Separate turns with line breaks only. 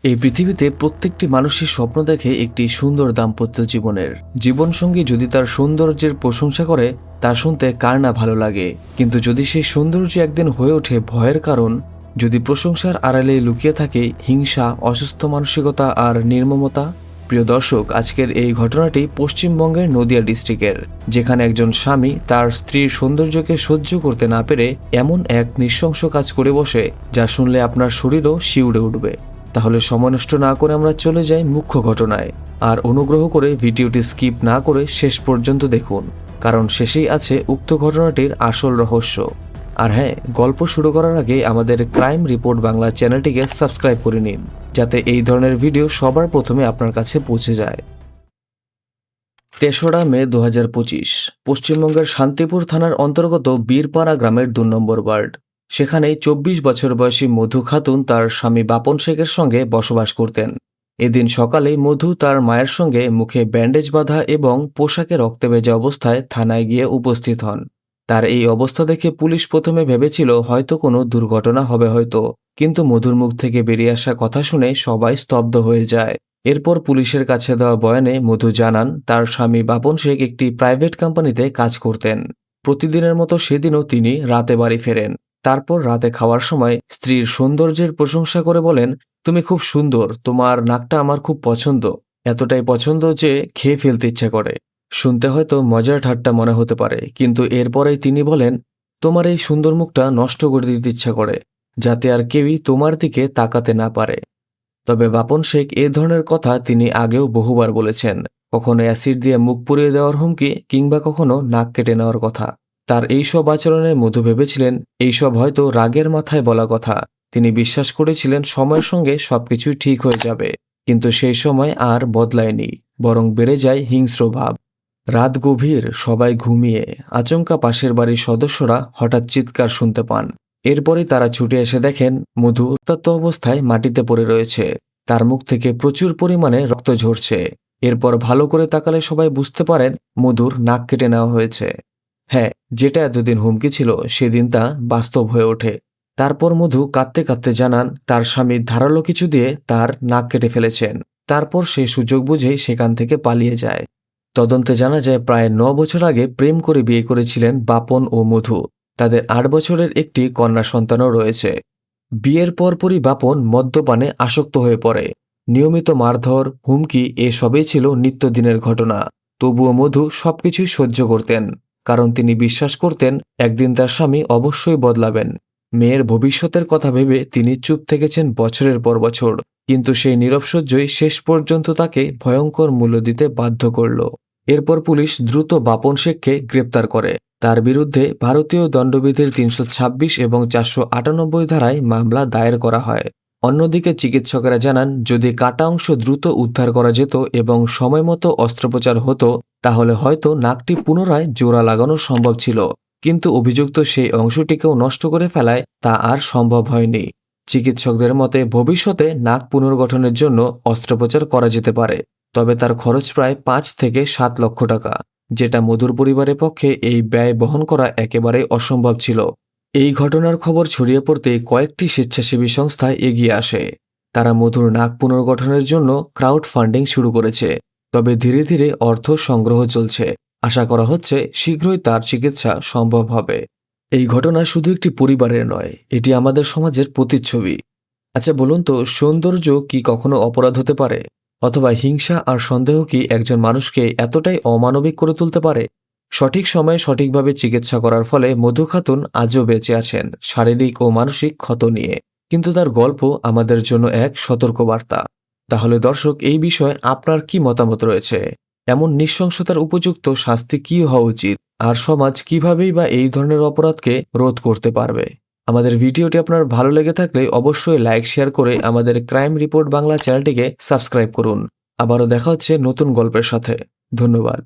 এই পৃথিবীতে প্রত্যেকটি মানুষই স্বপ্ন দেখে একটি সুন্দর দাম্পত্য জীবনের। জীবনসঙ্গী যদি তার সৌন্দর্যের প্রশংসা করে তা শুনতে কার না ভালো লাগে, কিন্তু যদি সেই সৌন্দর্য একদিন হয়ে ওঠে ভয়ের কারণ, যদি প্রশংসার আড়ালে লুকিয়ে থাকে হিংসা, অসুস্থ মানসিকতা আর নির্মমতা। প্রিয় দর্শক, আজকের এই ঘটনাটি পশ্চিমবঙ্গের নদিয়া ডিস্ট্রিক্টের, যেখানে একজন স্বামী তার স্ত্রীর সৌন্দর্যকে সহ্য করতে না পেরে এমন এক নৃশংস কাজ করে বসে যা শুনলে আপনার শরীরও শিউরে উঠবে। তাহলে সময় নষ্ট না করে আমরা চলে যাই মুখ্য ঘটনায়। আর অনুগ্রহ করে ভিডিওটি স্কিপ না করে শেষ পর্যন্ত দেখুন, কারণ শেষেই আছে উক্ত ঘটনাটির আসল রহস্য। আর হ্যাঁ, গল্প শুরু করার আগে আমাদের ক্রাইম রিপোর্ট বাংলা চ্যানেলটিকে সাবস্ক্রাইব করে নিন, যাতে এই ধরনের ভিডিও সবার প্রথমে আপনার কাছে পৌঁছে যায়। ৩রা মে ২০২৫ পশ্চিমবঙ্গের শান্তিপুর থানার অন্তর্গত বীরপাড়া গ্রামের ২ নম্বর ওয়ার্ড। সেখানে ২৪ বছর বয়সী মধু খাতুন তার স্বামী বাপন শেখের সঙ্গে বসবাস করতেন। এদিন সকালে মধু তার মায়ের সঙ্গে মুখে ব্যান্ডেজ বাঁধা এবং পোশাকে রক্তে ভেজা অবস্থায় থানায় গিয়ে উপস্থিত হন। তার এই অবস্থা দেখে পুলিশ প্রথমে ভেবেছিল হয়তো কোনো দুর্ঘটনা হবে হয়তো, কিন্তু মধুর মুখ থেকে বেরিয়ে আসা কথা শুনে সবাই স্তব্ধ হয়ে যায়। এরপর পুলিশের কাছে দেওয়া বয়ানে মধু জানান তার স্বামী বাপন শেখ একটি প্রাইভেট কোম্পানিতে কাজ করতেন। প্রতিদিনের মতো সেদিনও তিনি রাতে বাড়ি ফেরেন। তারপর রাতে খাওয়ার সময় স্ত্রীর সৌন্দর্যের প্রশংসা করে বলেন, তুমি খুব সুন্দর, তোমার নাকটা আমার খুব পছন্দ, এতটাই পছন্দ যে খেয়ে ফেলতে ইচ্ছা করে। শুনতে হয়তো মজার ঠাট্টা মনে হতে পারে, কিন্তু এরপরেই তিনি বলেন, তোমার এই সুন্দর মুখটা নষ্ট করে দিতে ইচ্ছা করে, যাতে আর কেউই তোমার দিকে তাকাতে না পারে। তবে বাপন শেখ এ ধরনের কথা তিনি আগেও বহুবার বলেছেন, কখনো অ্যাসিড দিয়ে মুখ পুড়িয়ে দেওয়ার হুমকি, কিংবা কখনো নাক কেটে নেওয়ার কথা। তার এইসব আচরণে মধু ভেবেছিলেন এইসব হয়তো রাগের মাথায় বলা কথা। তিনি বিশ্বাস করেছিলেন সময়ের সঙ্গে সবকিছুই ঠিক হয়ে যাবে, কিন্তু সেই সময় আর বদলায়নি, বরং বেড়ে যায় হিংস্র ভাব। রাত গভীর, সবাই ঘুমিয়ে, আচমকা পাশের বাড়ির সদস্যরা হঠাৎ চিৎকার শুনতে পান। এরপরই তারা ছুটে এসে দেখেন মধু উত্তপ্ত অবস্থায় মাটিতে পড়ে রয়েছে, তার মুখ থেকে প্রচুর পরিমাণে রক্ত ঝরছে। এরপর ভালো করে তাকালে সবাই বুঝতে পারেন মধুর নাক কেটে নেওয়া হয়েছে। হ্যাঁ, যেটা এতদিন হুমকি ছিল সেদিন তা বাস্তব হয়ে ওঠে। তারপর মধু কাঁদতে কাঁদতে জানান তার স্বামী ধারালো কিছু দিয়ে তার নাক কেটে ফেলেছেন। তারপর সে সুযোগ বুঝেই সেখান থেকে পালিয়ে যায়। তদন্তে জানা যায় প্রায় ৯ বছর আগে প্রেম করে বিয়ে করেছিলেন বাপন ও মধু। তাদের ৮ বছরের একটি কন্যা সন্তানও রয়েছে। বিয়ের পরপরই বাপন মদ্যপানে আসক্ত হয়ে পড়ে। নিয়মিত মারধর, হুমকি এসবই ছিল নিত্যদিনের ঘটনা। তবুও মধু সবকিছুই সহ্য করতেন, কারণ তিনি বিশ্বাস করতেন একদিন তার স্বামী অবশ্যই বদলাবেন। মেয়ের ভবিষ্যতের কথা ভেবে তিনি চুপ থেকেছেন বছরের পর বছর, কিন্তু সেই নীরব সহ্যই শেষ পর্যন্ত তাকে ভয়ঙ্কর মূল্য দিতে বাধ্য করল। এরপর পুলিশ দ্রুত বাপন শেখকে গ্রেপ্তার করে। তার বিরুদ্ধে ভারতীয় দণ্ডবিধির ৩২৬ এবং ৪৯৮ ধারায় মামলা দায়ের করা হয়। অন্যদিকে চিকিৎসকেরা জানান যদি কাটা অংশ দ্রুত উদ্ধার করা যেত এবং সময়মতো অস্ত্রোপচার হতো, তাহলে হয়তো নাকটি পুনরায় জোড়া লাগানো সম্ভব ছিল, কিন্তু অভিযুক্ত সেই অংশটিকেও নষ্ট করে ফেলায় তা আর সম্ভব হয়নি। চিকিৎসকদের মতে ভবিষ্যতে নাক পুনর্গঠনের জন্য অস্ত্রোপচার করা যেতে পারে, তবে তার খরচ প্রায় ৫ থেকে ৭ লক্ষ টাকা, যেটা মধুর পরিবারের পক্ষে এই ব্যয় বহন করা একেবারে অসম্ভব ছিল। এই ঘটনার খবর ছড়িয়ে পড়তে কয়েকটি স্বেচ্ছাসেবী সংস্থা এগিয়ে আসে। তারা মধুর নাক পুনর্গঠনের জন্য ক্রাউড ফান্ডিং শুরু করেছে, তবে ধীরে ধীরে অর্থ সংগ্রহ চলছে। আশা করা হচ্ছে শীঘ্রই তার চিকিৎসা সম্ভব হবে। এই ঘটনা শুধু একটি পরিবারের নয়, এটি আমাদের সমাজের প্রতিচ্ছবি। আচ্ছা বলুন তো, সৌন্দর্য কি কখনো অপরাধ হতে পারে? অথবা হিংসা আর সন্দেহ কি একজন মানুষকে এতটাই অমানবিক করে তুলতে পারে? সঠিক সময়ে সঠিকভাবে চিকিৎসা করার ফলে মধু খাতুন আজও বেঁচে আছেন, শারীরিক ও মানসিক ক্ষত নিয়ে। কিন্তু তার গল্প আমাদের জন্য এক সতর্কবার্তা। তাহলে দর্শক, এই বিষয়ে আপনার কি মতামত রয়েছে? এমন নৃশংসতার উপযুক্ত শাস্তি কি হওয়া উচিত, আর সমাজ কিভাবেই বা এই ধরনের অপরাধকে রোধ করতে পারবে? আমাদের ভিডিওটি আপনার ভালো লেগে থাকলে অবশ্যই লাইক, শেয়ার করে আমাদের ক্রাইম রিপোর্ট বাংলা চ্যানেলটিকে সাবস্ক্রাইব করুন। আবারও দেখা হচ্ছে নতুন গল্পের সাথে। ধন্যবাদ।